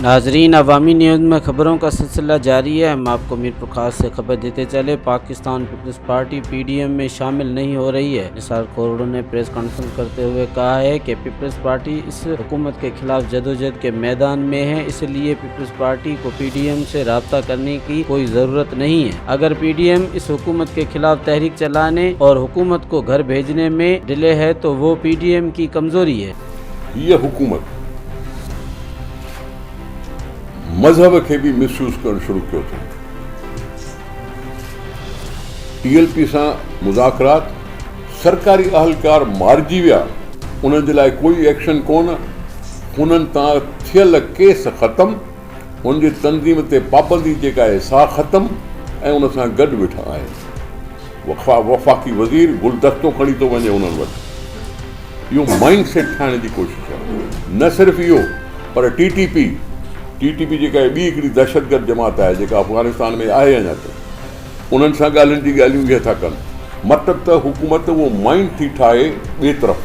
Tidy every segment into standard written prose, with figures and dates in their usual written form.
नाजरीन, अवामी न्यूज़ में खबरों का सिलसिला जारी है। हम आपको मीरपुर खास से खबर देते चले। पाकिस्तान पीपल्स पार्टी PDM में शामिल नहीं हो रही है। निसार खोरड़ू ने प्रेस कॉन्फ्रेंस करते हुए कहा है कि पीपल्स पार्टी इस हुकूमत के खिलाफ जदोजहद के मैदान में है, इसलिए पीपल्स पार्टी को PDM से रब्ता करने की कोई ज़रूरत नहीं है। अगर PDM इस हुकूमत के खिलाफ तहरीक चलाने और हुकूमत को घर भेजने में डिले है तो वो PDM की कमज़ोरी है। ये हुकूमत मजहब के भी मिसयूज़ करणु शुरू कयो अथऊं। TLP सां मुज़ाकरात, सरकारी अहलकार मारिजी विया, उन्हनि जे लाइ कोई एक्शन कोन। उन्हनि तां थियल केस ख़तम, उन जी तंज़ीम ते पाबंदी जेका आहे सा ख़तम ऐं उन सां गॾु वेठा आहिनि। वफ़ाक़ी वज़ीर गुलदस्तो खणी थो वञे उन्हनि वटि। इहो माइंड सेट ठाहिण जी कोशिशि आहे। न सिर्फ़ु इहो पर TTP जेका ॿी हिकिड़ी दहशतगर्द जमात आहे जेका अफ़गानिस्तान में आहे अञा त उन्हनि सां ॻाल्हियुनि जी ॻाल्हियूं इहे था कनि। मतिलबु त हुकूमत उहो माइंड थी ठाहे ॿिए तरफ़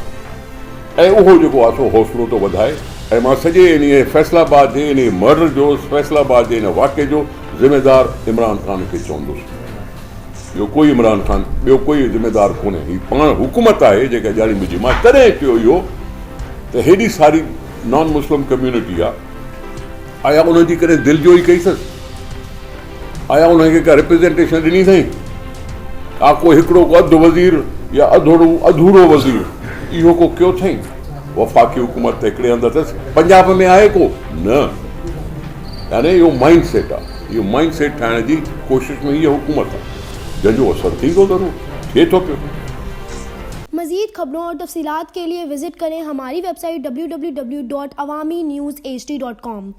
ऐं उहो जेको आहे सो हौसलो थो वधाए। ऐं मां सॼे इन फैसलाबाद जे इन मर्डर जो, फैसलाबाद जे इन वाक़े जो ज़िम्मेदार इमरान ख़ान खे चवंदुसि। ॿियो कोई इमरान ख़ान, ॿियो कोई ज़िम्मेदार कोन्हे। हीअ पाण हुकूमत आहे जेका ॼाणी मुंहिंजी। मां तॾहिं चयो इहो त हेॾी सारी नॉन मुस्लिम कम्यूनिटी आहे, आया उन्हनि जी करे दिलि जो ई कई अथसि? आया उन्हनि खे का रिप्रेज़ेंटेशन ॾिनी अथई? को हिकिड़ो अधु वज़ीर या अधूरो वज़ीर इहो को कयो अथई? वफ़ाक़ी हुकूमत त हिकिड़े हंधि अथसि, पंजाब में आहे को न। यानी इहो माइंड सेट आहे। इहो माइंड सेट ठाहिण जी कोशिशि में इहा हुकूमत आहे जंहिंजो असरु थी थो ज़रूरु थिए थो पियो। मज़ीद खबरों और तफसीलात के लिए विजिट करें हमारी वेबसाइट www.awamiNewsHD.com।